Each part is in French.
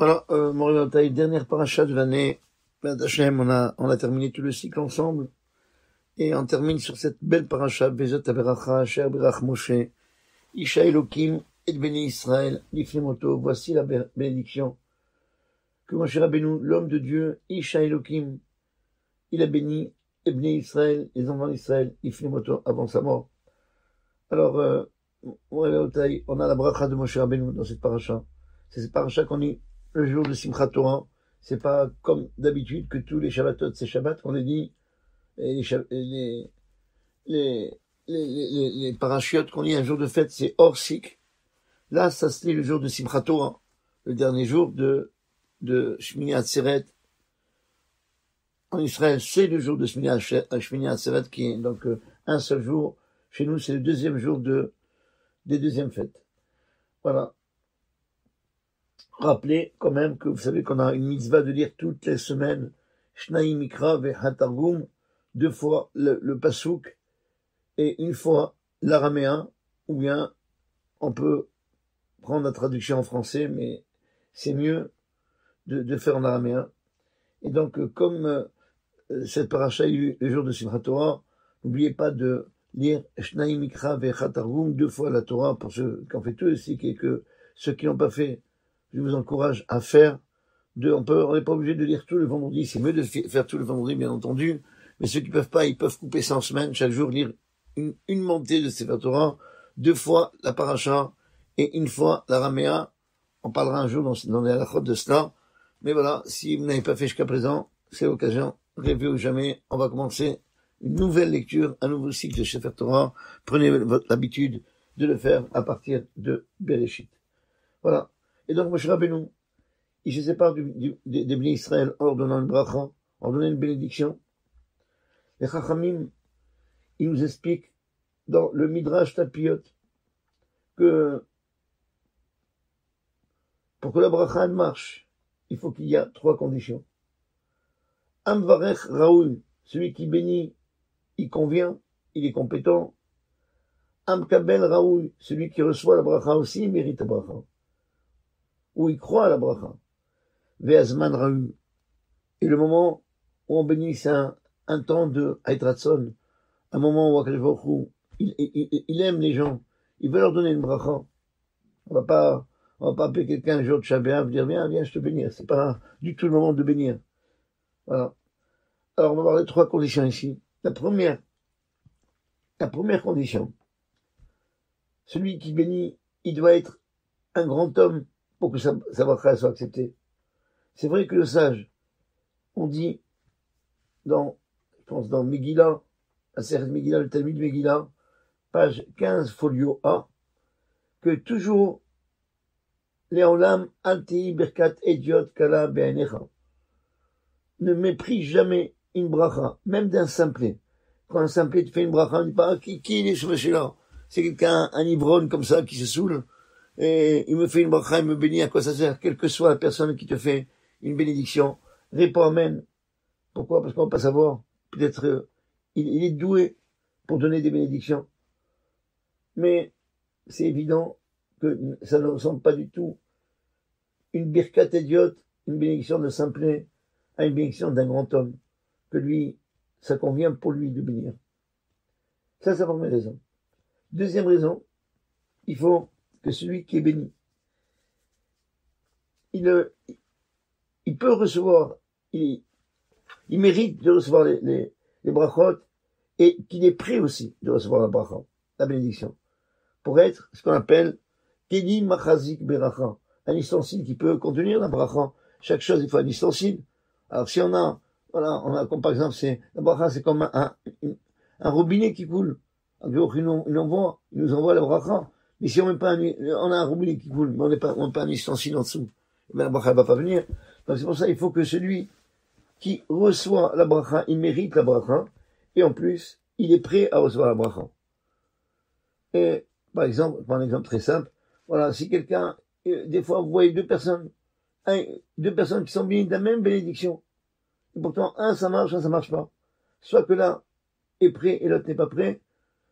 Voilà, Morin Taï, dernière paracha de l'année. Hashem, on a terminé tout le cycle ensemble. Et on termine sur cette belle paracha, Bezot Averacha, Asher Berach Moshe, Isha Elokim, et Béni Israël, Lifnemoto. Voici la bénédiction que Moshe Rabbeinu, l'homme de Dieu, Isha Elokim, il a béni Ebné Israël, les enfants d'Israël, Lifnemoto, avant sa mort. Alors, Morin Taï, on a la bracha de Moshe Rabbeinu dans cette paracha. C'est cette paracha qu'on lit le jour de Simchat Torah. C'est pas comme d'habitude que tous les Shabbatot, c'est Shabbat qu'on les dit, et les parachiotes qu'on lit un jour de fête, c'est hors cycle. Là, ça se lit le jour de Simchat Torah, le dernier jour de Shmini Atzeret. En Israël, c'est le jour de Shmini Atzeret qui est donc un seul jour. Chez nous, c'est le deuxième jour des deuxièmes fêtes. Voilà. Rappelez quand même que vous savez qu'on a une mitzvah de lire toutes les semaines Shnai Mikra ve'Hatargum, 2 fois le pasouk et 1 fois l'araméen, ou bien on peut prendre la traduction en français, mais c'est mieux de faire en araméen. Et donc, comme cette paracha a eu le jour de Simchat Torah, n'oubliez pas de lire Shnai Mikra ve'Hatargum 2 fois la Torah pour ceux qui ont fait tout le cycle, et que ceux qui n'ont pas fait, je vous encourage à faire. On n'est pas obligé de lire tout le vendredi. C'est mieux de faire tout le vendredi, bien entendu. Mais ceux qui peuvent pas, ils peuvent couper ça en semaine. Chaque jour, lire une montée de Sefer Torah, 2 fois la paracha et 1 fois la raméa. On parlera un jour dans les halachot de cela. Mais voilà, si vous n'avez pas fait jusqu'à présent, c'est l'occasion. Rêvez ou jamais. On va commencer une nouvelle lecture, un nouveau cycle de Sefer Torah. Prenez l'habitude de le faire à partir de Bereshit. Voilà. Et donc, Moshe Rabbeinu, il se sépare des Bnei Israël en ordonnant une bracha, en donnant une bénédiction. Les Chachamim, ils nous expliquent dans le Midrash Talpiot que pour que la bracha marche, il faut qu'il y ait 3 conditions. Amvarech Raoul, celui qui bénit, il convient, il est compétent. Amkabel Raoul, celui qui reçoit la bracha aussi, il mérite la bracha. Ou il croit à la bracha. Ve'azman Raoul. Et le moment où on bénit, c'est un temps de Haïtratson, un moment où Akadosh Baruch Hu, il aime les gens, il veut leur donner une bracha. On va pas appeler quelqu'un un jour de Shabbat, dire viens, je te bénis. C'est pas du tout le moment de bénir. Voilà. Alors, on va voir les 3 conditions ici. La première condition, celui qui bénit, il doit être un grand homme pour que sa bracha soit acceptée. C'est vrai que le sage, on dit dans Megillah, la Seret Megillah, le Talmud Megillah, page 15, folio A, que toujours Leolam Alti Birkat Ediot Kala Be'anecha, ne méprise jamais une bracha, même d'un simplet. Quand un simplet te fait une bracha, on ne dit pas qui est ce monsieur-là. C'est quelqu'un, un ivrogne comme ça, qui se saoule, et il me fait une bracha, il me bénit, à quoi ça sert? Quelle que soit la personne qui te fait une bénédiction, réponds amen. Pourquoi? Parce qu'on va pas savoir. Peut-être il est doué pour donner des bénédictions. Mais c'est évident que ça ne ressemble pas du tout une birkat idiote, une bénédiction de simplet, à une bénédiction d'un grand homme. Que lui, ça convient pour lui de bénir. Ça, c'est la première raison. Deuxième raison, il faut que celui qui est béni, il peut recevoir, il mérite de recevoir les brachot, et qu'il est prêt aussi de recevoir la bracha, la bénédiction, pour être ce qu'on appelle Keli Machazik Beracha, un ustensile qui peut contenir la bracha. Chaque chose, il faut un ustensile. Alors si on a comme par exemple, la bracha, c'est comme un robinet qui coule. Il nous envoie la bracha. Mais si on a un robinet qui coule, mais on n'a pas un ustensile en dessous, la bracha ne va pas venir. Donc c'est pour ça qu'il faut que celui qui reçoit la bracha, il mérite la bracha, et en plus, il est prêt à recevoir la bracha. Et, par exemple, je prends un exemple très simple, voilà, si quelqu'un, des fois, vous voyez 2 personnes qui sont bénies de la même bénédiction, et pourtant, un ça marche pas. Soit que l'un est prêt et l'autre n'est pas prêt,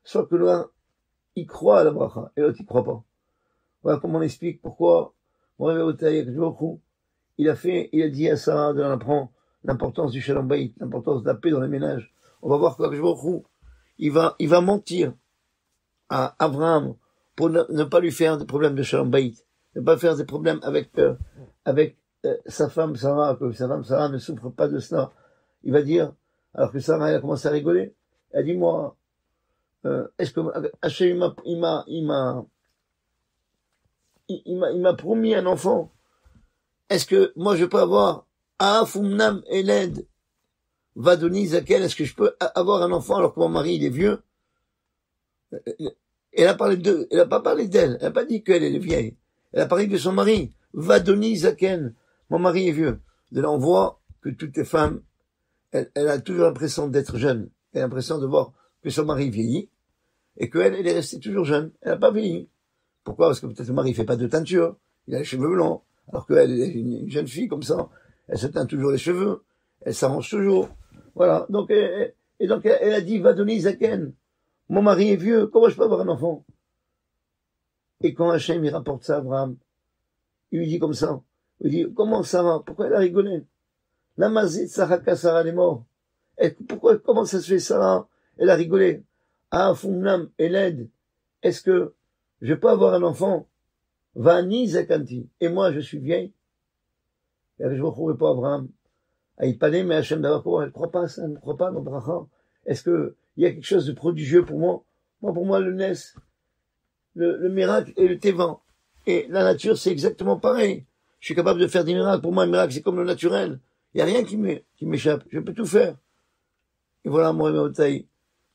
soit que l'un, il croit à la bracha, et l'autre, il croit pas. Voilà comment on explique pourquoi, il a dit à Sarah, on apprend l'importance du Shalom Bayit, l'importance de la paix dans les ménages. On va voir qu'Akadosh Baruch Hu, il va mentir à Abraham pour ne pas lui faire des problèmes de Shalom Bayit, ne pas faire des problèmes avec sa femme Sarah, que sa femme Sarah ne souffre pas de cela. Il va dire, alors que Sarah, elle a commencé à rigoler, elle dit, moi, est-ce que Hachem, il m'a promis un enfant. Est-ce que moi je peux avoir Aafumnam Eled Vadoni Zakel? Est-ce que je peux avoir un enfant alors que mon mari il est vieux? Elle a pas parlé d'elle. Elle a pas dit qu'elle est vieille. Elle a parlé de son mari. Vadoni Zaken. Mon mari est vieux. De là on voit que toutes les femmes, elle a toujours l'impression d'être jeune. Elle a l'impression de voir que son mari vieillit et qu'elle est restée toujours jeune. Elle n'a pas vieilli. Pourquoi? Parce que peut-être le mari fait pas de teinture. Il a les cheveux blancs. Alors qu'elle est une jeune fille comme ça. Elle se teint toujours les cheveux. Elle s'arrange toujours. Voilà. Donc, elle a dit, va donner Zaken. Mon mari est vieux. Comment je peux avoir un enfant? Et quand Hachem, il rapporte ça à Abraham, il lui dit comme ça. Il lui dit, comment Sarah? Pourquoi elle a rigolé? La mazit Sarah Sarah est morte. Comment ça se fait Sarah? Elle a rigolé. Ah, Fumnam, Eled. Est-ce que je peux avoir un enfant? Vani Zakanti. Et moi, je suis vieille. Et je ne retrouverai pas Abraham. Il parlait, mais Hachem d'abord, elle ne croit pas à ça, elle ne croit pas dans Bracha. Est-ce qu'il y a quelque chose de prodigieux pour moi? Pour moi, le Nes, le miracle et le Tévan. Et la nature, c'est exactement pareil. Je suis capable de faire des miracles. Pour moi, un miracle, c'est comme le naturel. Il n'y a rien qui m'échappe. Je peux tout faire. Et voilà, moi,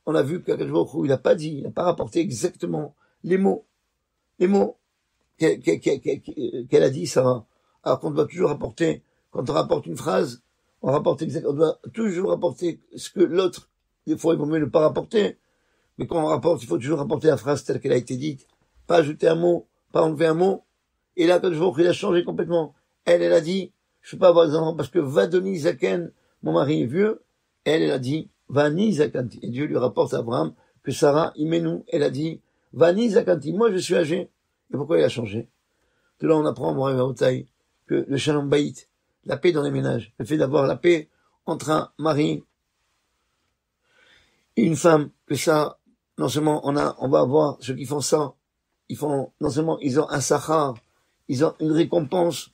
on a vu qu'Akadosh Baruch Hu, il n'a pas dit, il n'a pas rapporté exactement les mots qu'elle a dit, Sarah. Alors qu'on doit toujours rapporter, quand on rapporte une phrase, on doit toujours rapporter ce que l'autre, des fois, il vaut mieux ne pas rapporter. Mais quand on rapporte, il faut toujours rapporter la phrase telle qu'elle a été dite. Pas ajouter un mot, pas enlever un mot. Et là, quand je vois qu'il a changé complètement. Elle a dit, je peux pas avoir des enfants parce que Vadoni Zaken, mon mari est vieux. Elle a dit, Vani Zakanti. Et Dieu lui rapporte à Abraham que Sarah, Imenou, elle a dit, Vani Zakanti. Moi, je suis âgé. Et pourquoi il a changé? De là, on apprend, que le Shalom Bayit, la paix dans les ménages, le fait d'avoir la paix entre un mari et une femme, que ça, non seulement on va avoir ceux qui font ça, non seulement ils ont un sachar, ils ont une récompense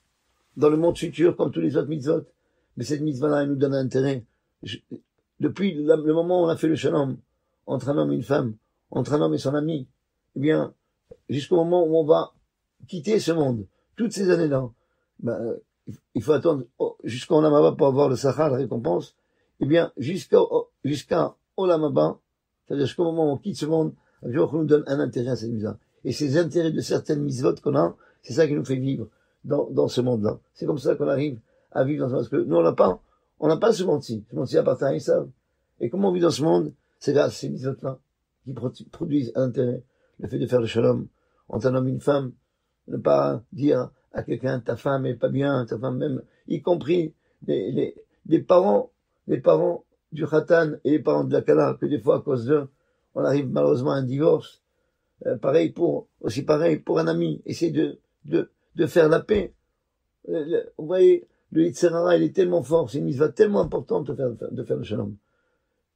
dans le monde futur comme tous les autres mitzvot, mais cette mitzvah-là, elle nous donne un intérêt. Depuis le moment où on a fait le shalom entre un homme et une femme, entre un homme et son ami, eh bien, jusqu'au moment où on va quitter ce monde, toutes ces années-là, il faut attendre jusqu'à Olam Haba pour avoir le sachar, la récompense, eh bien, jusqu'à Olam Haba, c'est-à-dire jusqu'au moment où on quitte ce monde, Dieu nous donne un intérêt à cette mitzvah. Et ces intérêts de certaines mitzvot qu'on a, c'est ça qui nous fait vivre dans ce monde-là. C'est comme ça qu'on arrive à vivre dans ce monde. Parce que nous, on n'a pas ce monde-ci. Ce monde-ci appartient à Esav. Et comment on vit dans ce monde? C'est grâce à ces mitzvot-là qui produisent un intérêt. Le fait de faire le shalom entre un homme et une femme, ne pas dire à quelqu'un, ta femme est pas bien, ta femme même, y compris les parents du Khatan et les parents de la Kala, que des fois, à cause d'eux, on arrive malheureusement à un divorce. Pareil pour un ami. Essayer de faire la paix. Vous voyez, le Yetzer Hara, il est tellement fort, c'est une mitzvah tellement importante de faire le shalom,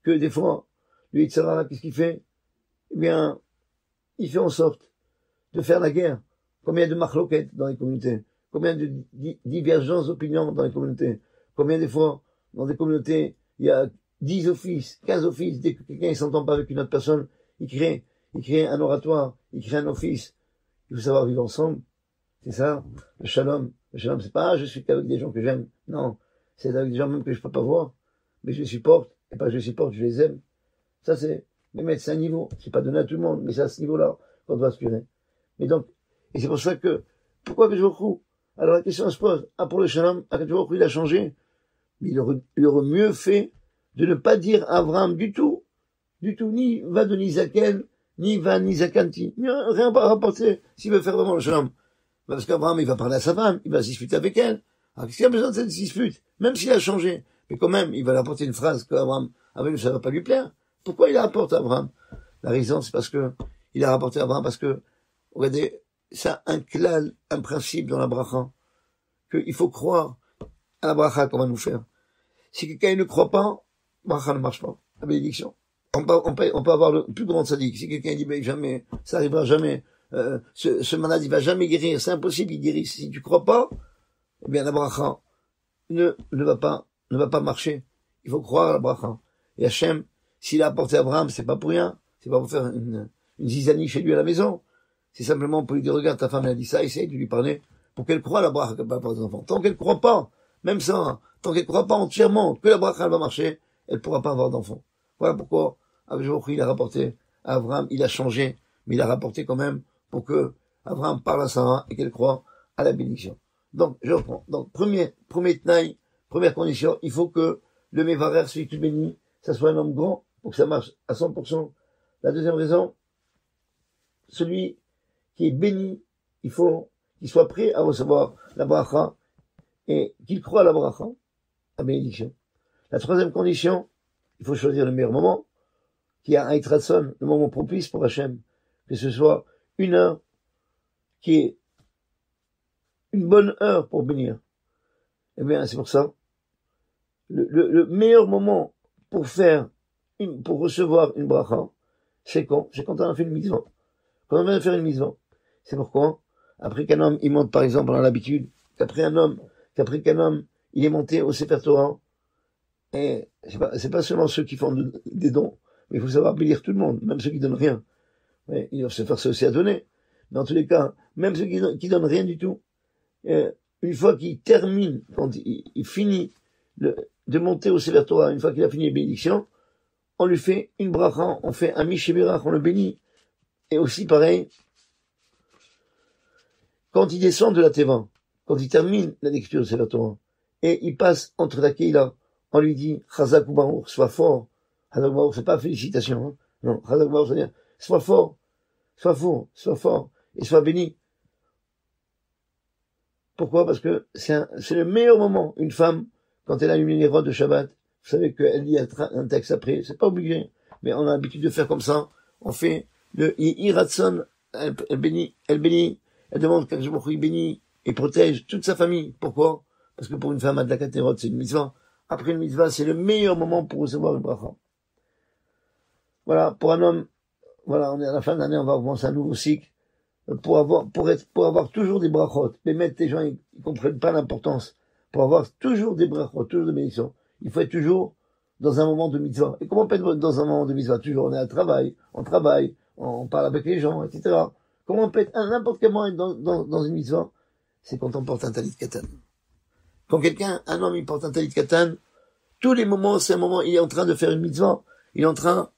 que des fois, le Yetzer Hara, qu'est-ce qu'il fait? Eh bien, il fait en sorte de faire la guerre. Combien de machloket dans les communautés? Combien de divergences d'opinion dans les communautés? Combien des fois, dans des communautés, il y a 10 offices, 15 offices, dès que quelqu'un ne s'entend pas avec une autre personne, il crée un oratoire, il crée un office. Il faut savoir vivre ensemble. C'est ça, le shalom. Le shalom, c'est pas, je suis qu'avec des gens que j'aime. Non. C'est avec des gens même que je peux pas voir. Mais je les supporte. Et pas je les supporte, je les aime. Ça, c'est un niveau. C'est pas donné à tout le monde, mais c'est à ce niveau-là qu'on doit aspirer. Mais donc, et c'est pour ça que, pourquoi Akadosh Baruch Hu? Alors la question se pose, pour le shalom, Akadosh Baruch Hu, il a changé. Mais il aurait mieux fait de ne pas dire à Abraham du tout, ni va de Nizakel, ni va Nizakanti, rien pas rapporter s'il veut faire vraiment le shalom. Parce qu'Abraham, il va parler à sa femme, il va se disputer avec elle. Alors, qu'est-ce qu'il y a besoin de cette dispute? Même s'il a changé. Mais quand même, il va lui apporter une phrase qu'Abraham, ça va pas lui plaire. Pourquoi il la rapporte à Abraham? La raison, c'est parce que, il a rapporté à Abraham parce que, regardez, ça, un klal, un principe dans la bracha, qu'il faut croire à la bracha qu'on va nous faire. Si quelqu'un ne croit pas, bracha ne marche pas. La bénédiction. On peut avoir le plus grand sadique. Si quelqu'un dit, mais jamais, ça arrivera jamais, ce malade, il va jamais guérir, c'est impossible, il guérit. Si tu crois pas, eh bien, la bracha ne va pas marcher. Il faut croire à la bracha. Et Hachem, s'il a apporté Abraham, c'est pas pour rien. C'est pas pour faire une zizanie chez lui à la maison. C'est simplement pour lui dire, regarde, ta femme, elle a dit ça, essaye de lui parler pour qu'elle croie à la bracha qu'elle va avoir des enfants. Tant qu'elle croit pas, même ça, tant qu'elle croit pas entièrement que la bracha, elle va marcher, elle pourra pas avoir d'enfants. Voilà pourquoi, il a rapporté à Abraham, il a changé, mais il a rapporté quand même pour que Abraham parle à Sarah et qu'elle croit à la bénédiction. Donc, je reprends. Donc, premier tenaille, première condition, il faut que le Mevarer, celui que tu bénis, ça soit un homme grand, pour que ça marche à 100%. La deuxième raison, celui qui est béni, il faut qu'il soit prêt à recevoir la bracha et qu'il croit à la bracha, la bénédiction. La troisième condition, il faut choisir le meilleur moment, qui a un Eitratson, le moment propice pour Hachem, que ce soit une heure qui est une bonne heure pour bénir. Eh bien, c'est pour ça, le meilleur moment pour recevoir une bracha, c'est quand on a fait une mitzvah. Quand on vient de faire une mitzvah. C'est pourquoi, après qu'un homme, il monte, par exemple, on a l'habitude, qu'après qu'un homme, il est monté au Sefer Torah, et c'est pas seulement ceux qui font des dons, mais il faut savoir bénir tout le monde, même ceux qui donnent rien. Ouais, ils doivent se faire ça aussi à donner. Mais en tous les cas, même ceux qui donnent rien du tout, une fois qu'il termine, quand il finit de monter au Sefer Torah, une fois qu'il a fini les bénédictions, on lui fait une bracha, on fait un Mishébirach, on le bénit. Et aussi pareil, quand il descend de la Teva, quand il termine la lecture de Sefer Torah, et il passe entre la Keila, on lui dit, Chazak ou Baruch, sois fort. Chazak ou Baruch, c'est pas félicitations, hein. Non, Chazak ou Baruch, c'est-à-dire, sois fort, et sois béni. Pourquoi? Parce que c'est le meilleur moment. Une femme, quand elle allume les rois de Shabbat, vous savez qu'elle lit un texte après, c'est pas obligé, mais on a l'habitude de faire comme ça. On fait le Iratson, elle bénit, elle demande qu'Akadosh Baruch Hu il bénit et protège toute sa famille. Pourquoi? Parce que pour une femme, Adlakat Nerot, c'est une mitzvah. Après une mitzvah, c'est le meilleur moment pour recevoir une bracha. Voilà, pour un homme, voilà, on est à la fin de l'année, on va commencer un nouveau cycle. Pour avoir toujours des brachot. Mais mettre les gens, ils comprennent pas l'importance. Pour avoir toujours des brachot, toujours des bénédictions. Il faut être toujours dans un moment de mitzvah. Et comment on peut être dans un moment de mitzvah? Toujours, on est à travail, on parle avec les gens, etc. Comment on peut être à n'importe quel moment dans une mitzvah? C'est quand on porte un talit katan. Quand un homme, il porte un talit katan, tous les moments, c'est un moment, il est en train de faire une mitzvah. Il est en train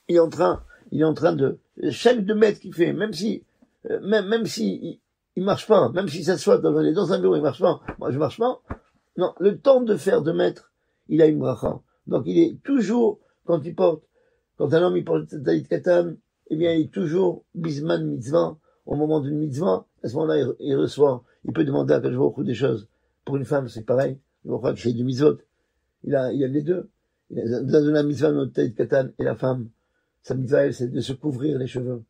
de, chaque 2 mètres qu'il fait, même si il marche pas, même si ça soit dans un bureau, il marche pas, moi je marche pas, non, le temps de faire 2 mètres, il a une bracha. Donc il est toujours, quand un homme il porte le talit katan, eh bien il est toujours bisman mitzvah, au moment d'une mitzvah, à ce moment-là il reçoit, il peut demander à Akadosh Baruch Hu des choses. Pour une femme, c'est pareil, il va créer du mitzvot, il a les deux, il a donné la mitzvah notre talit katan et la femme, sa mitzvah, elle, c'est de se couvrir les cheveux,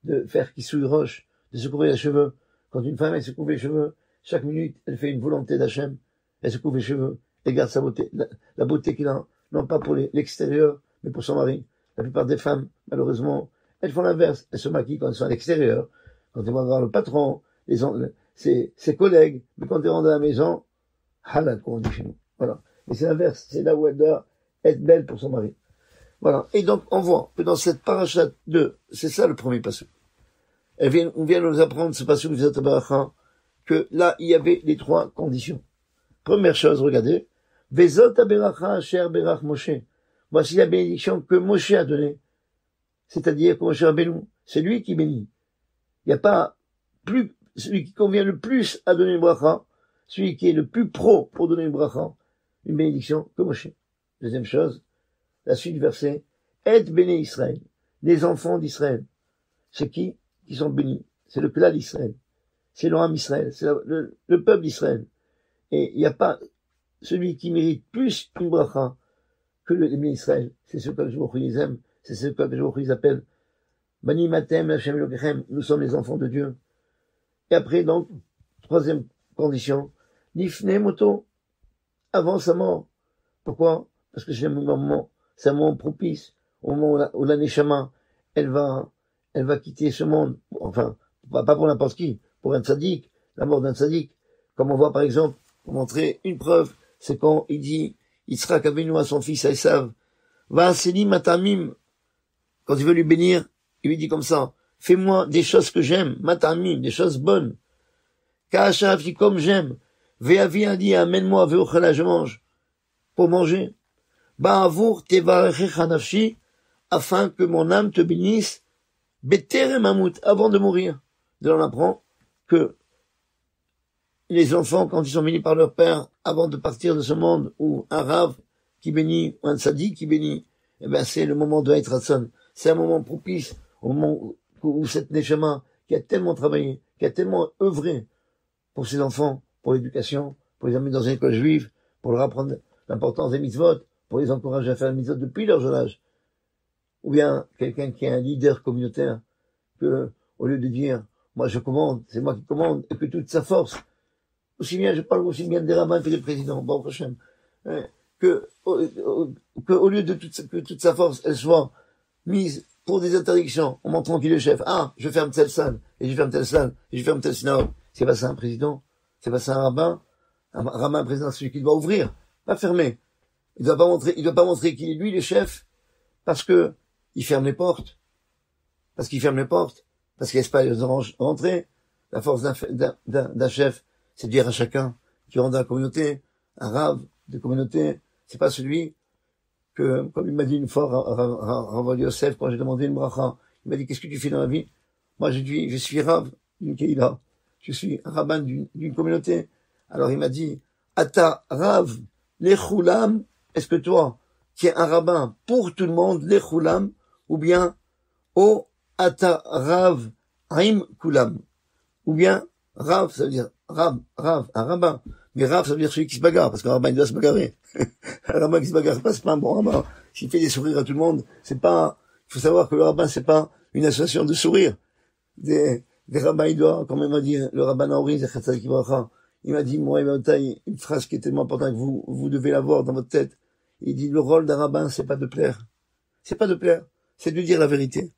de faire qu'il souille roche, de se couvrir les cheveux. Quand une femme, elle se couvre les cheveux, chaque minute, elle fait une volonté d'Hachem, elle se couvre les cheveux, elle garde sa beauté, la beauté qu'il a, non pas pour l'extérieur, mais pour son mari. La plupart des femmes, malheureusement, elles font l'inverse, elles se maquillent quand elles sont à l'extérieur, quand elles vont voir le patron, ses collègues, mais quand elles rentrent à la maison, halal, comme on dit chez nous. Voilà. Et c'est l'inverse, c'est là où elle doit être belle pour son mari. Voilà. Et donc, on voit que dans cette parashat 2, c'est ça le premier passage. On vient nous apprendre ce passage de Baracha, que là, il y avait les 3 conditions. Première chose, regardez. Vezot aberacha asher berach Moshe. Voici la bénédiction que Moshe a donnée. C'est-à-dire que Moshe Rabbeinu, c'est lui qui bénit. Il n'y a pas celui qui convient le plus à donner une bracha, celui qui est le plus pro pour donner une bracha, une bénédiction, que Moshe. Deuxième chose, la suite du verset, aide béné Israël, les enfants d'Israël. C'est qui sont bénis? C'est le clan d'Israël. C'est l'homme Israël. C'est le peuple d'Israël. Et il n'y a pas celui qui mérite plus une bracha que le béné Israël. C'est ce que je vous aime. C'est ce que je vous appelle. Bani matem Hashem Elokechem. Nous sommes les enfants de Dieu. Et après, donc, troisième condition. Nifne moto avant sa mort. Pourquoi? Parce que c'est un moment propice, au moment où la Neshama, elle va quitter ce monde. Enfin, pas pour n'importe qui, pour un tzaddik, la mort d'un tzaddik. Comme on voit par exemple, pour montrer une preuve, c'est quand il dit, Yitzhak Avinu à son fils Esav, va Seli Matamim, quand il veut lui bénir, il lui dit comme ça, fais-moi des choses que j'aime, Matamim, des choses bonnes. Ka'ashavti, comme j'aime. Ve'avi a dit, amène-moi, ve'ochala, je mange. Pour manger. Ba'avour tevarechecha nafshi, afin que mon âme te bénisse, beterem amut, avant de mourir. De là, on apprend que les enfants, quand ils sont bénis par leur père, avant de partir de ce monde, ou un rave qui bénit, ou un tzaddik qui bénit, eh ben, c'est le moment de Eit Ratzon. C'est un moment propice, au moment où cette Neshama, qui a tellement travaillé, qui a tellement œuvré pour ses enfants, pour l'éducation, pour les amener dans une école juive, pour leur apprendre l'importance des mitzvot, pour les encourager à faire les mitzvot depuis leur jeune âge. Ou bien, quelqu'un qui est un leader communautaire, que, au lieu de dire, moi je commande, c'est moi qui commande, et que toute sa force, aussi bien, je parle aussi bien des rabbins que des présidents, bon, prochain, au lieu de que toute sa force, elle soit mise pour des interdictions, en montrant qu'il est le chef. Ah, je ferme telle salle, et je ferme telle salle, et je ferme telle synagogue. C'est pas ça un président, c'est pas ça un rabbin. Un rabbin, un président, c'est celui qui doit ouvrir, pas fermer. Il doit pas montrer qu'il est lui le chef, parce que il ferme les portes. Parce qu'il ferme les portes, parce qu'il laisse pas les oranges rentrer. La force d'un chef, c'est de dire à chacun qui rentre dans la communauté, un rave de communauté, c'est pas celui que, comme il m'a dit une fois, Rav Yosef, quand j'ai demandé une bracha, il m'a dit, qu'est-ce que tu fais dans la vie? Moi, j'ai dit, je suis rave d'une keïla. Je suis un rabbin d'une communauté. Alors, il m'a dit, Ata rav, lechulam, est-ce que toi, qui es un rabbin pour tout le monde, lechulam, ou bien, o ata rav, aim kulam, ou bien, rav, ça veut dire, rav, un rabbin. Mais rav, ça veut dire celui qui se bagarre, parce qu'un rabbin, il doit se bagarrer. Un rabbin qui se bagarre, c'est pas un bon rabbin. S'il fait des sourires à tout le monde, c'est pas, il faut savoir que le rabbin, c'est pas une association de sourires. Des rabbins, il doit, comme il m'a dit, le rabbin Naori, il m'a dit, moi, une phrase qui est tellement importante que vous devez l'avoir dans votre tête. Il dit, le rôle d'un rabbin, c'est pas de plaire. C'est pas de plaire. C'est de dire la vérité.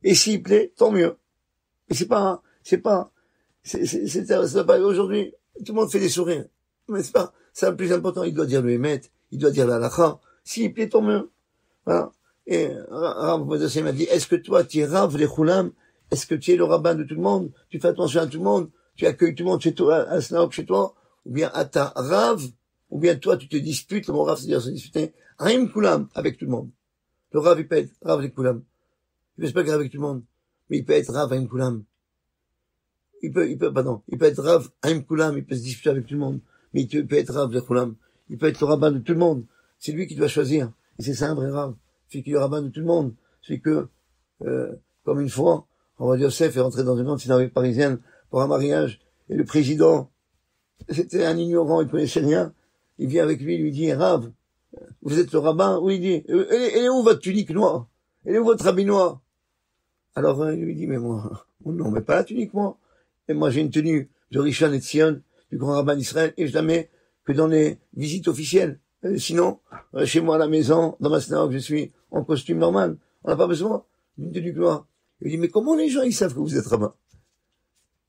Et s'il plaît, tant mieux. Et c'est pas aujourd'hui, tout le monde fait des sourires. Mais c'est le plus important. Il doit dire le Hémet, il doit dire la halakha. S'il plaît, tant mieux. Voilà. Et Rav Bodassé m'a dit, est-ce que toi, tu es Rav les Choulam? Est-ce que tu es le rabbin de tout le monde? Tu fais attention à tout le monde? Tu accueilles tout le monde chez toi, à Snaok chez toi? Ou bien à ta Rav? Ou bien toi, tu te disputes, le mot Rav, c'est-à-dire se disputer, Raim Koulam, avec tout le monde. Le Rav, il peut être Rav les Koulam. Il peut se bagarrer avec tout le monde. Mais il peut être Rav Raim Koulam. Il peut être Rav Haim Koulam, il peut se disputer avec tout le monde, mais il peut être Rav de Koulam, il peut être le rabbin de tout le monde, c'est lui qui doit choisir, et c'est ça un vrai Rav, celui qui est le rabbin de tout le monde, celui que, comme une fois, Rav Yosef est rentré dans une grande synagogue parisienne pour un mariage, et le président, c'était un ignorant, il connaissait rien, il vient avec lui, il lui dit, Rav, vous êtes le rabbin? Oui, il dit, elle est où votre tunique noire? Elle est où votre habit noir? Alors, il lui dit, mais moi, non, mais pas la tunique, moi. Et moi, j'ai une tenue de Rishon et Tzion, du grand rabbin d'Israël, et je la mets que dans les visites officielles. Sinon, chez moi à la maison, dans ma synagogue, je suis en costume normal. On n'a pas besoin d'une tenue noire. Il dit, mais comment les gens, ils savent que vous êtes rabbin?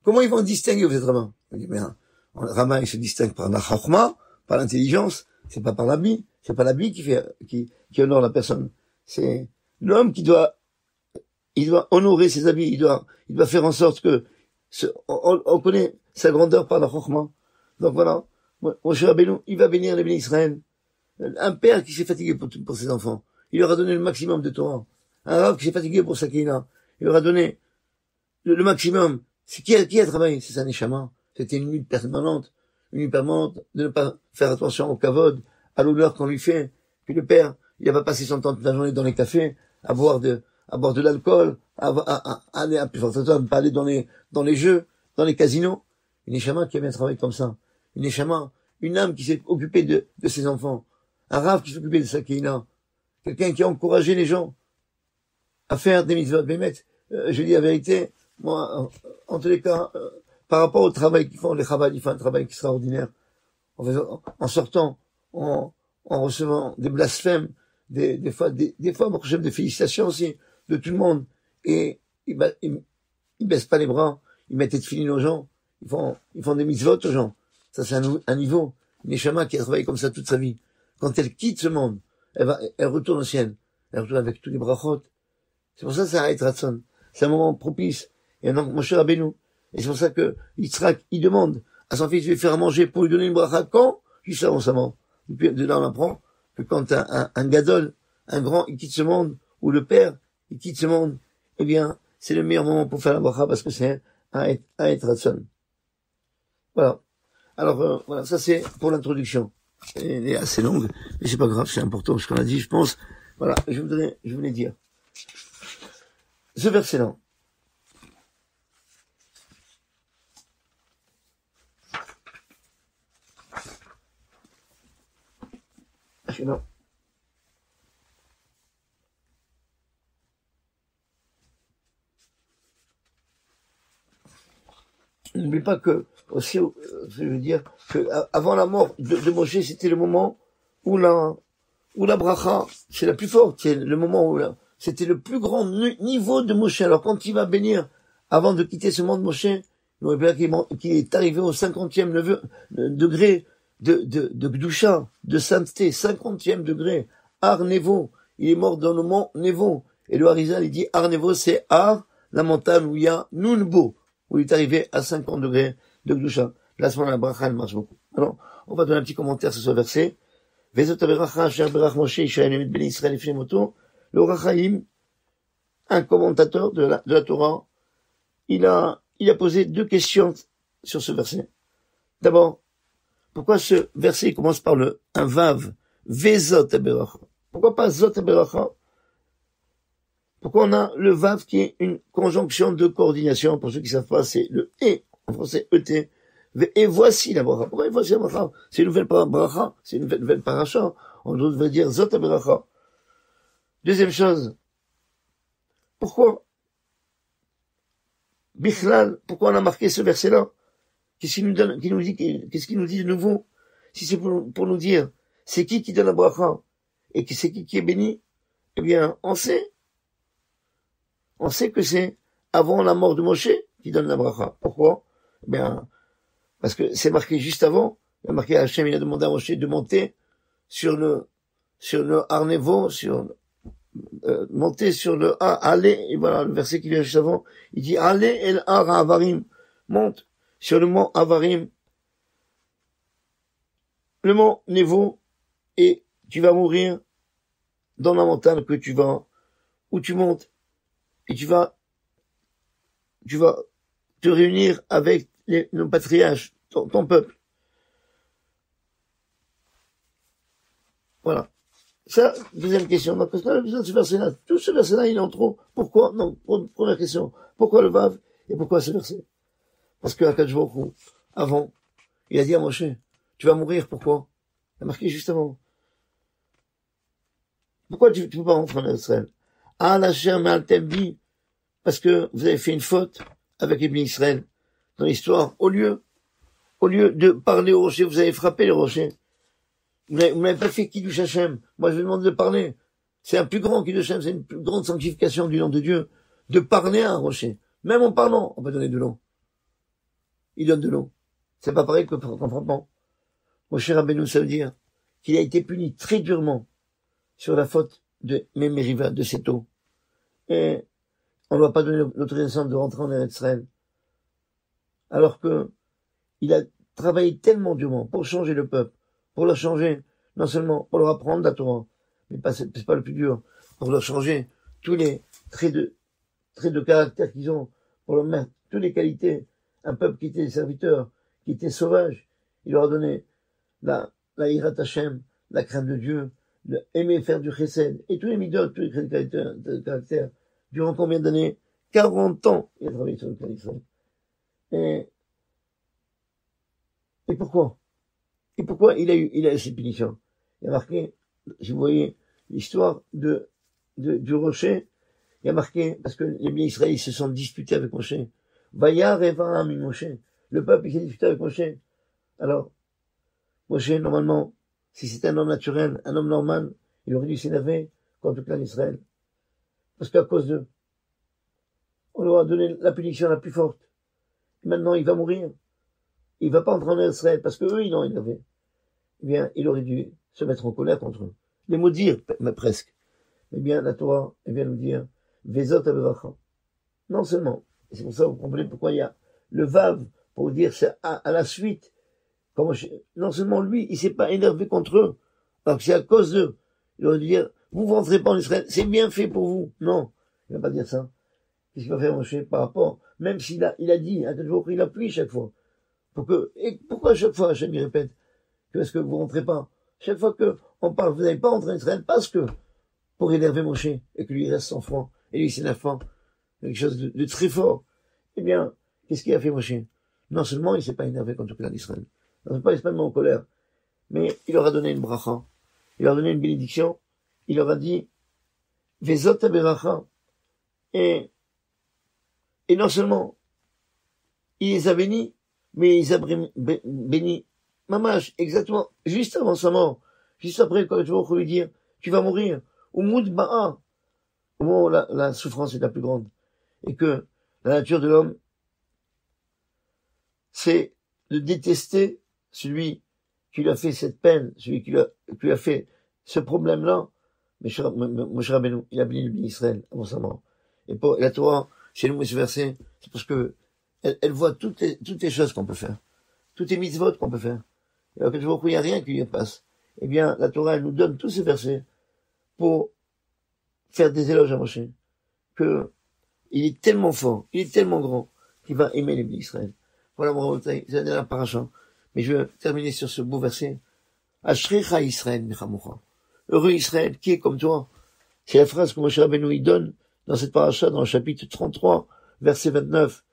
Comment ils vont distinguer que vous êtes rabbin? Il dit, mais un rabbin, il se distingue par la chachma, par l'intelligence, c'est pas par l'habit. C'est pas l'habit qui honore la personne. C'est l'homme il doit honorer ses habits, il doit faire en sorte que on connaît sa grandeur par la chokhmah. Donc voilà, Moshe Rabbeinu, il va bénir les bénis Israël. Un père qui s'est fatigué pour ses enfants, il leur a donné le maximum de Torah. Un rav qui s'est fatigué pour sa keïla, il leur a donné le maximum. C'est qui a travaillé? C'est sa neshama. C'était une lutte permanente de ne pas faire attention au kavod, à l'honneur qu'on lui fait. Puis le père, il va passer son temps toute la journée dans les cafés, à boire de l'alcool, à aller à plus forte raison, pas aller dans les jeux, dans les casinos. Une neshama qui a bien travaillé comme ça. Une neshama, une âme qui s'est occupée de ses enfants. Un rav qui s'est occupé de sa keïla. Quelqu'un qui a encouragé les gens à faire des mitzvot. Mais je dis la vérité, moi, en tous les cas, par rapport au travail qu'ils font, les chabad, ils font un travail extraordinaire. en sortant, en recevant des blasphèmes, des fois, des félicitations aussi de tout le monde. Et ils baissent pas les bras, ils mettent des tefilines aux gens, ils font des mitzvot aux gens. Ça, c'est un niveau. Une neshama qui a travaillé comme ça toute sa vie. Quand elle quitte ce monde, elle retourne au ciel. Elle retourne avec tous les brachot. C'est pour ça que c'est un Ratson. C'est un moment propice. Et donc, mon cher Rabbeinu. Et c'est pour ça que Yitzhak, il demande à son fils de lui faire à manger pour lui donner une bracha quand? Juste avant sa mort. Et puis, de là, on apprend que quand un gadol, un grand, il quitte ce monde, ou le père, il quitte ce monde, eh bien, c'est le meilleur moment pour faire la bracha parce que c'est un Ratson. Voilà. Alors, voilà, ça c'est pour l'introduction. Elle est assez longue, mais c'est pas grave, c'est important ce qu'on a dit, je pense. Voilà, je voulais dire. Ce verset-là. Non. N'oublie pas que, aussi, je veux dire, que avant la mort de Moshe, c'était le moment où la bracha, c'est la plus forte, c'est le moment où c'était le plus grand niveau de Moshe. Alors quand il va bénir, avant de quitter ce monde Moshe, qu'il est arrivé au 50e degré de Gdusha, de sainteté, 50e degré, Har Nevo, il est mort dans le mont Nevo. Et le Harizal, il dit Har Nevo, c'est Har, la montagne où il y a Nunbo, où il est arrivé à 50 degrés de Gdusha. Là, à ce moment-là, la bracha, elle marche beaucoup. Alors, on va donner un petit commentaire sur ce verset. Le Rachaim, un commentateur de la Torah, il a posé deux questions sur ce verset. D'abord, pourquoi ce verset commence par un vav, vezot aberacha? Pourquoi pas zot aberacha? Pourquoi on a le vav qui est une conjonction de coordination? Pour ceux qui savent pas, c'est le et, en français et. Et voici la bracha. Pourquoi voici la bracha? C'est une nouvelle bracha, c'est une nouvelle paracha. On devrait dire zot aberacha. Deuxième chose, pourquoi Bichlal, pourquoi on a marqué ce verset-là? Qu'est-ce qu'il nous dit de nouveau? Si c'est pour nous dire, c'est qui donne la bracha? Et c'est qui est béni? Eh bien, on sait que c'est avant la mort de Moshe qui donne la bracha. Pourquoi? Eh bien, parce que c'est marqué juste avant. Il a marqué Hachem, il a demandé à Moshe de monter sur le Har Nevo, monter sur le aller, et voilà, le verset qui vient juste avant, il dit, allez el Har Avarim, monte sur le mont Avarim, le mont Nevo, et tu vas mourir dans la montagne où tu montes, et tu vas te réunir avec nos patriarches, ton peuple. Voilà. Ça, deuxième question. Donc, parce qu'on a besoin de ce verset-là. Tout ce verset-là, il est en trop. Pourquoi? Non, première question. Pourquoi le Vav? Et pourquoi ce verset? Parce que Akadosh Baruch Hu, avant, il a dit à Moshe, tu vas mourir, pourquoi? Il a marqué juste avant. Pourquoi tu peux pas rentrer en Israël? Ah, la chair Maltembi, parce que vous avez fait une faute avec les Israël. Dans l'histoire, au lieu de parler au rocher, vous avez frappé le rocher. Vous n'avez pas fait Kiddush Hashem. Moi, je vous demande de parler. C'est un plus grand Kiddush Hashem, c'est une plus grande sanctification du nom de Dieu. De parler à un rocher. Même en parlant, on peut donner de l'eau. Il donne de l'eau. C'est pas pareil qu'en frappant. Mon cher Rabbeinu, ça veut dire qu'il a été puni très durement sur la faute de Mémériva, de cette eau. Et on ne doit pas donner l'autorisation de rentrer en Eretz Israël. Alors que il a travaillé tellement durement pour changer le peuple, pour leur changer, non seulement pour leur apprendre la Torah, mais c'est pas le plus dur, pour leur changer tous les traits de caractère qu'ils ont, pour leur mettre toutes les qualités. Un peuple qui était serviteur, qui était sauvage, il leur a donné la Hirat Hashem, la crainte de Dieu, aimer faire du chesed, et tous les midot, tous les traits de caractère. Durant combien d'années? 40 ans, il a travaillé sur le clan d'Israël. Et pourquoi? Et pourquoi il a eu cette punition? Il a marqué, si vous voyez l'histoire du rocher, il a marqué, parce que les biens israéliens se sont disputés avec Moshe. Vayar et Varam Moshe. Le peuple, il s'est disputé avec Moshe. Alors, Moshe, normalement, si c'était un homme naturel, un homme normal, il aurait dû s'énerver contre le clan d'Israël. Parce qu'à cause d'eux, on leur a donné la punition la plus forte. Et maintenant, il va mourir. Il va pas entrer en Israël parce que eux, ils l'ont énervé. Eh bien, il aurait dû se mettre en colère contre eux. Les maudire, mais presque. Eh bien, la Torah, elle vient nous dire, Vezot Averacha. Non seulement, et c'est pour ça que vous comprenez pourquoi il y a le Vav, pour dire c'est à la suite. Non seulement lui, il s'est pas énervé contre eux, alors que c'est à cause d'eux. Il aurait dû dire, vous rentrez pas en Israël, c'est bien fait pour vous. Non, il va pas dire ça. Qu'est-ce qu'il va faire Moshe par rapport, même s'il a dit, à tel jour, il appuie chaque fois. Et pourquoi chaque fois, Hachem il répète, que est-ce que vous rentrez pas? Chaque fois que on parle, vous n'allez pas rentrer en Israël parce que, pour énerver Moshe, et que lui reste sans froid, et lui s'énerve pas, quelque chose de très fort. Eh bien, qu'est-ce qu'il a fait Moshe? Non seulement il s'est pas énervé contre le clan d'Israël, non seulement il s'est pas mis en colère, mais il leur a donné une bracha, il leur a donné une bénédiction, il leur a dit, Vezot Aberacha, et non seulement, il les a bénis, mais il les a bénis, mamash, exactement, juste avant sa mort, juste après, quand tu vas lui dire, tu vas mourir, au moud ba'a, au moment où la souffrance est la plus grande, et que la nature de l'homme, c'est de détester celui qui lui a fait cette peine, celui qui lui a fait ce problème-là. Mais Moshe Rabbeinu, il a béni Israël avant sa mort. Et pour la Torah, chez nous, ce verset, c'est parce que elle voit toutes les choses qu'on peut faire, toutes les mitzvot qu'on peut faire. Et alors que je vois qu'il n'y a rien qui lui passe. Eh bien, la Torah, elle nous donne tous ces versets pour faire des éloges à Moshe, que il est tellement fort, il est tellement grand, qu'il va aimer les bénis Israël. Voilà mon remontée, c'est la dernière paracha. Mais je vais terminer sur ce beau verset. Ashrecha Israël mechamucha. Heureux Israël, qui est comme toi. C'est la phrase que Moshe Rabbeinu il donne dans cette paracha, dans le chapitre 33, verset 29.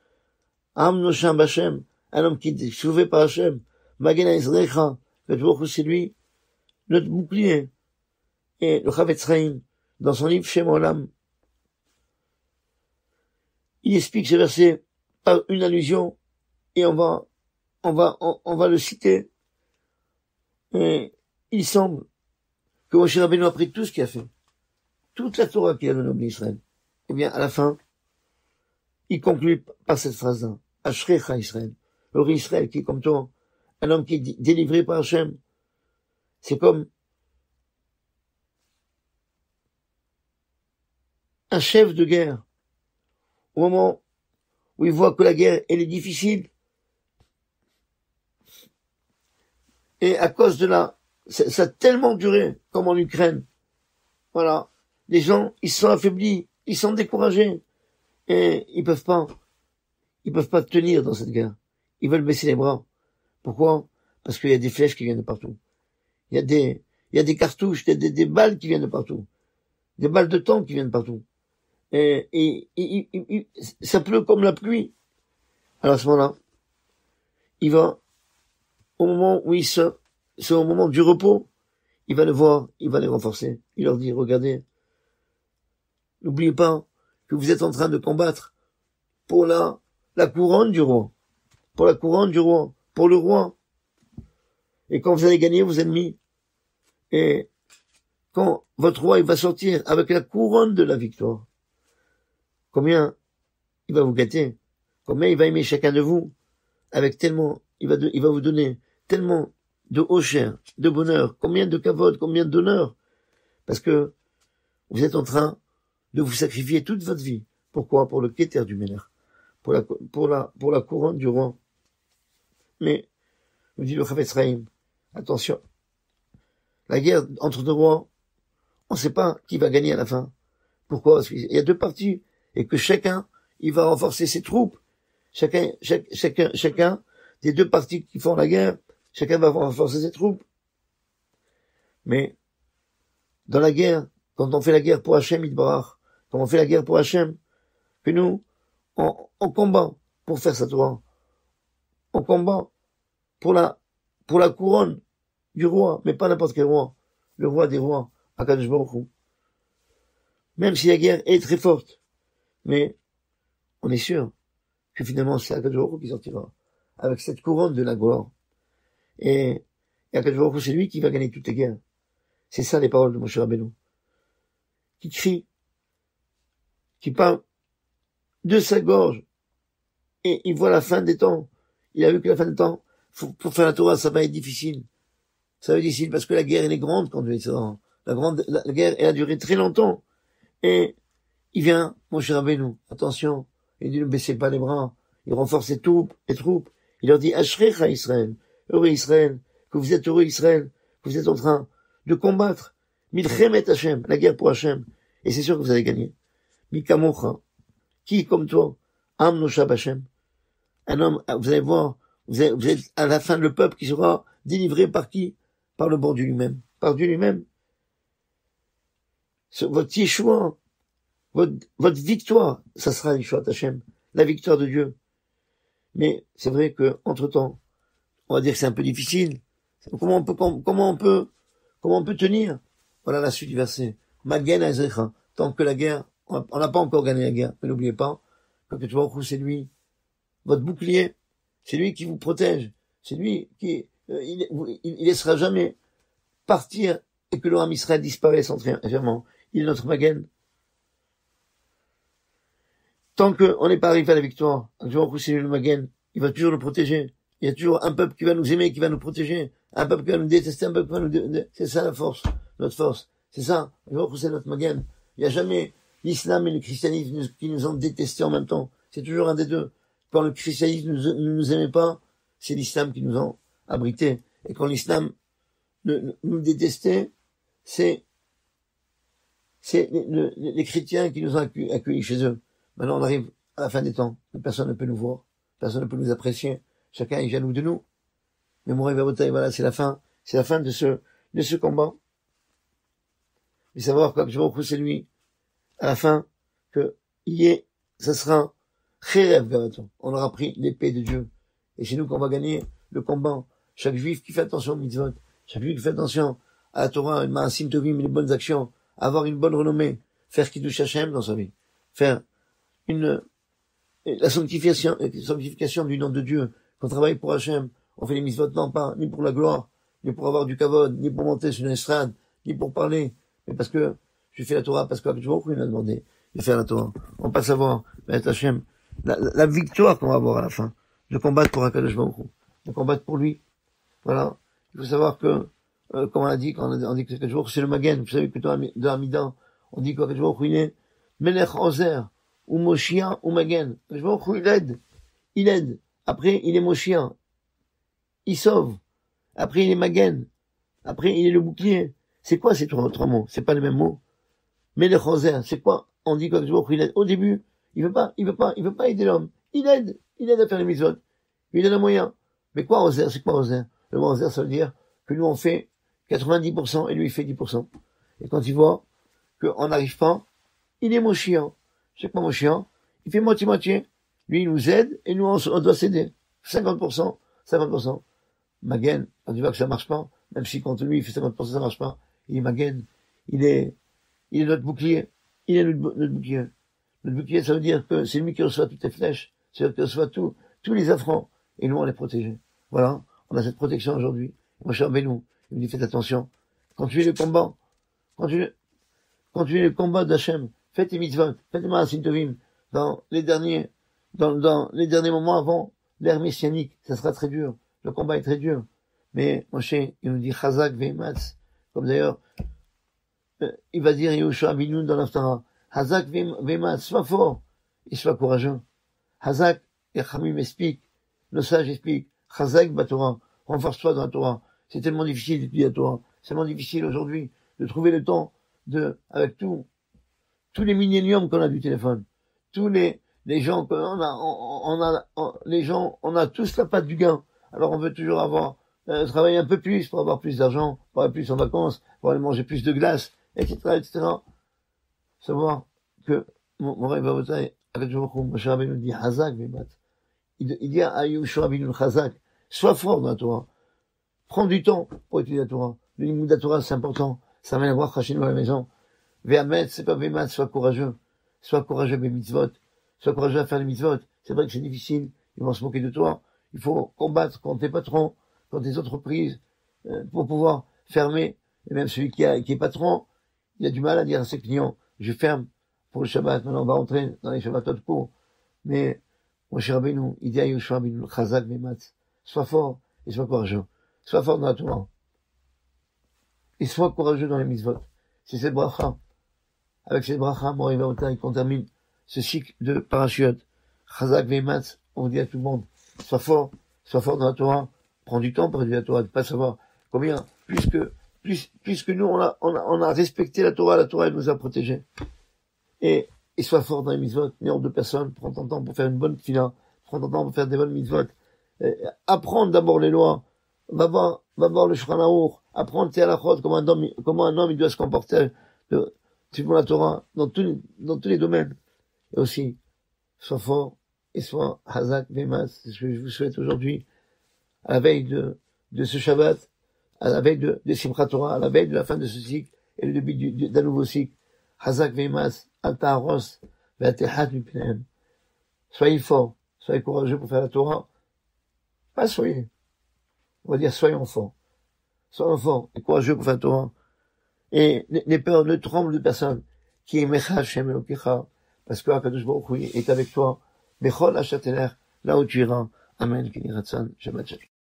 Am nosham b'Hashem, un homme qui est sauvé par Hachem. Magena Ezrecha, c'est lui, notre bouclier. Et le Chavetz Chaim, dans son livre Shem Olam, il explique ce verset par une allusion, et on va le citer. Et il semble que Moshe Rabbeinu, après tout ce qu'il a fait, toute la Torah qu'il a donnée au peuple d'Israël, eh bien, à la fin, il conclut par cette phrase-là. Ashrecha Israël. Heureux Israël, qui est comme toi, un homme qui est délivré par Hachem. C'est comme un chef de guerre. Au moment où il voit que la guerre, elle est difficile, et à cause de ça a tellement duré, comme en Ukraine. Voilà. Les gens, ils sont affaiblis, ils sont découragés, et ils peuvent pas tenir dans cette guerre. Ils veulent baisser les bras. Pourquoi? Parce qu'il y a des flèches qui viennent de partout. Il y a des cartouches, des balles qui viennent de partout. Des balles de tank qui viennent de partout. Et ça pleut comme la pluie. Alors à ce moment-là, il va, au moment où c'est au moment du repos, il va le voir, il va les renforcer. Il leur dit, regardez, n'oubliez pas que vous êtes en train de combattre pour la couronne du roi. Pour la couronne du roi. Pour le roi. Et quand vous allez gagner vos ennemis, et quand votre roi il va sortir avec la couronne de la victoire, combien il va vous gâter, combien il va aimer chacun de vous, avec tellement, il va vous donner tellement de hocher, de bonheur, combien de kavod, combien d'honneur, parce que vous êtes en train de vous sacrifier toute votre vie. Pourquoi? Pour le Keter du Melech, pour la couronne du roi. Mais, nous dit le Chavetz Chaim, attention, la guerre entre deux rois, on ne sait pas qui va gagner à la fin. Pourquoi? Parce qu'il y a deux parties, et que chacun, il va renforcer ses troupes. Chacun des deux parties qui font la guerre, chacun va renforcer ses troupes. Mais, dans la guerre, quand on fait la guerre pour Hachem Yitbarach, quand on fait la guerre pour Hachem, que nous, on combat pour faire sa Torah. On combat pour la couronne du roi, mais pas n'importe quel roi. Le roi des rois, Akadosh Baruch Hu. Même si la guerre est très forte, mais on est sûr que finalement c'est Akadosh Baruch Hu qui sortira avec cette couronne de la gloire. Et Et Akadosh Baruch Hu, c'est lui qui va gagner toutes les guerres. C'est ça les paroles de Moshe Rabbeinu. Qui crie, qui parle de sa gorge, et il voit la fin des temps. Il a vu que la fin des temps, pour faire la Torah, ça va être difficile. Ça va être difficile parce que la guerre, elle est grande quand tu es ça. La guerre, elle a duré très longtemps. Et il vient, Moshe Rabbeinu, attention, il dit ne baissez pas les bras. Il renforce les troupes. Il leur dit, Ashrecha Israël, heureux Israël, que vous êtes heureux Israël, que vous êtes en train de combattre. Milchemet Hashem, la guerre pour Hashem. Et c'est sûr que vous allez gagner. Mikamocha, qui comme toi, Am Noshab Hashem. Un homme, vous allez voir, vous êtes à la fin le peuple qui sera délivré par qui? Par le bon Dieu lui-même. Par Dieu lui-même. Votre Yeshua, votre victoire, ça sera Yeshua Hashem. La victoire de Dieu. Mais c'est vrai que, entre temps, on va dire que c'est un peu difficile. Comment on peut tenir? Voilà la suite du verset. Magen Azrecha. Tant que la guerre, on n'a pas encore gagné la guerre. Mais n'oubliez pas que tu vois, c'est lui, votre bouclier. C'est lui qui vous protège. C'est lui qui, il laissera jamais partir et que l'Oram Israël disparaisse entièrement. Il est notre Magen. Tant qu'on n'est pas arrivé à la victoire, c'est le Magen, il va toujours nous protéger. Il y a toujours un peuple qui va nous aimer, qui va nous protéger. Un peuple qui va nous détester, un peuple qui va nous c'est ça la force, notre force. C'est ça. C'est notre Magen. Il n'y a jamais l'islam et le christianisme qui nous ont détestés en même temps. C'est toujours un des deux. Quand le christianisme ne nous aimait pas, c'est l'islam qui nous a abrités. Et quand l'islam nous détestait, c'est les chrétiens qui nous ont accueillis chez eux. Maintenant, on arrive à la fin des temps. Personne ne peut nous voir. Personne ne peut nous apprécier. Chacun est jaloux de nous. Mais mon rêve à Botaï, voilà, c'est la fin. C'est la fin de ce combat. Mais savoir que je vois c'est lui, à la fin, que ça sera Khérev Gavaton. On aura pris l'épée de Dieu. Et c'est nous qu'on va gagner le combat. Chaque juif qui fait attention au mitzvot, chaque juif qui fait attention à la Torah, Maasim Tovim, les bonnes actions, avoir une bonne renommée, faire Kiddush Hashem dans sa vie, faire la sanctification du nom de Dieu, qu'on travaille pour Hashem, on fait les mitzvot, non pas, ni pour la gloire, ni pour avoir du kavod, ni pour monter sur une estrade, ni pour parler, mais parce que je fais la Torah, parce que il m'a demandé de faire la Torah. On passe à voir, Hashem, la victoire qu'on va avoir à la fin, de combattre pour Akadosh Baruch Hu, de combattre pour lui. Voilà. Il faut savoir que, comme on a dit, quand on dit que Akadosh Baruch Hu, c'est le Magen, vous savez que dans Amidan, on dit qu'Akadosh Baruch Hu, il est Melech Ozer, ou Moshiach, ou Magen. Akadosh Baruch Hu, il aide. Après, il est Moshiach. Il sauve. Après, il est Magen. Après, il est le bouclier. C'est quoi ces trois mots? C'est pas les mêmes mots. Melech Ozer, c'est quoi? On dit qu'Akadosh Baruch Hu, il aide. Au début, il veut pas aider l'homme. Il aide à faire les mitzvot. Il donne un moyen. Mais quoi, Ozer? C'est quoi, Ozer? Le mot Ozer, ça veut dire que nous, on fait 90% et lui, il fait 10%. Et quand il voit qu'on n'arrive pas, il est Moshiach. C'est quoi Moshiach? Il fait moitié-moitié. Lui, il nous aide et nous, on doit s'aider. 50%, 50%. Magen, quand tu vois que ça marche pas, même si contre lui, il fait 50%, ça marche pas, il est Magen. Il est notre bouclier. Il est notre bouclier. Notre bouclier, ça veut dire que c'est lui qui reçoit toutes les flèches, c'est lui qui reçoit tous les affronts, et nous, on les protège. Voilà, on a cette protection aujourd'hui. Moi, cher Benou, il me dit, faites attention. Quand tu es le combat d'Hachem, faites tes mitzvot, faites les Maasim Tovim, dans les derniers moments avant l'ère messianique, ça sera très dur. Le combat est très dur. Mais, Moshe, il nous dit, Chazak ve'ematz, comme d'ailleurs, il va dire, Yehoshua Abinu dans l'Aftara, Hazak ve'ematz, sois fort et sois courageux. Hazak, et Chamim explique, nos sages expliquent, Hazak Batora, renforce-toi dans la Torah. C'est tellement difficile d'étudier la Torah. C'est tellement difficile aujourd'hui de trouver le temps avec tous les milléniums qu'on a du téléphone, tous les gens qu'on on a tous la patte du gain. Alors on veut toujours travailler un peu plus pour avoir plus d'argent, pour aller plus en vacances, pour aller manger plus de glace, etc., etc. Savoir que mon rêve à Botaï, Moshe Rabbeinu dit Hazak Ve'ematz. Il dit à Yehoshua Abinu Hazak, sois fort dans la Torah. Prends du temps pour étudier la Torah. Le limud de la Torah, c'est important. Ça mène à voir Hachem à la maison. Ve'ematz, c'est pas Ve'ematz, sois courageux. Sois courageux mes mitzvot. Sois courageux à faire les mitzvot. C'est vrai que c'est difficile. Ils vont se moquer de toi. Il faut combattre contre tes patrons, contre tes entreprises, pour pouvoir fermer. Et même celui qui est patron, il a du mal à dire à ses clients, je ferme pour le Shabbat. Maintenant, on va rentrer dans les Shabbatot courts. Mais, mon cher Rabbeinu, il dit à Yoshua Rabbeinu, Chazak Vematz, sois fort et sois courageux. Sois fort dans la Torah. Et sois courageux dans les mitzvot. C'est cette bracha. Avec cette bracha, Mori Vaotai, qu'on termine ce cycle de parachutes. Chazak Vematz, on dit à tout le monde, sois fort dans la Torah. Prends du temps pour étudier la Torah, de pas savoir combien, puisque nous, on a respecté la Torah elle nous a protégés. Et sois fort dans les mitzvot, numéro de personnes, prends ton temps pour faire une bonne fila, prends ton temps pour faire des bonnes mitzvot, apprendre d'abord les lois, va voir le Shulchan Aruch, apprendre tes halachot, comment un homme il doit se comporter, suivant la Torah, dans tous les domaines. Et aussi, sois fort, et sois Hazak Vemas, c'est ce que je vous souhaite aujourd'hui, à la veille de ce Shabbat, à la veille de Simchat Torah, à la veille de la fin de ce cycle, et le début d'un nouveau cycle. Hazak Vemas, Alta Aros, Ve'atehat Mipnehem. Soyez forts, soyez courageux pour faire la Torah. Pas soyez. On va dire soyons forts. Soyons forts et courageux pour faire la Torah. Et n'aie peur, ne tremble de personne. Qui est Mecha Hashem Elokecha. Parce que Akadosh Baruch Hu est avec toi. Bechol Hachateler, là où tu iras. Amen. Kini Ratzon. Shabbat Shalom.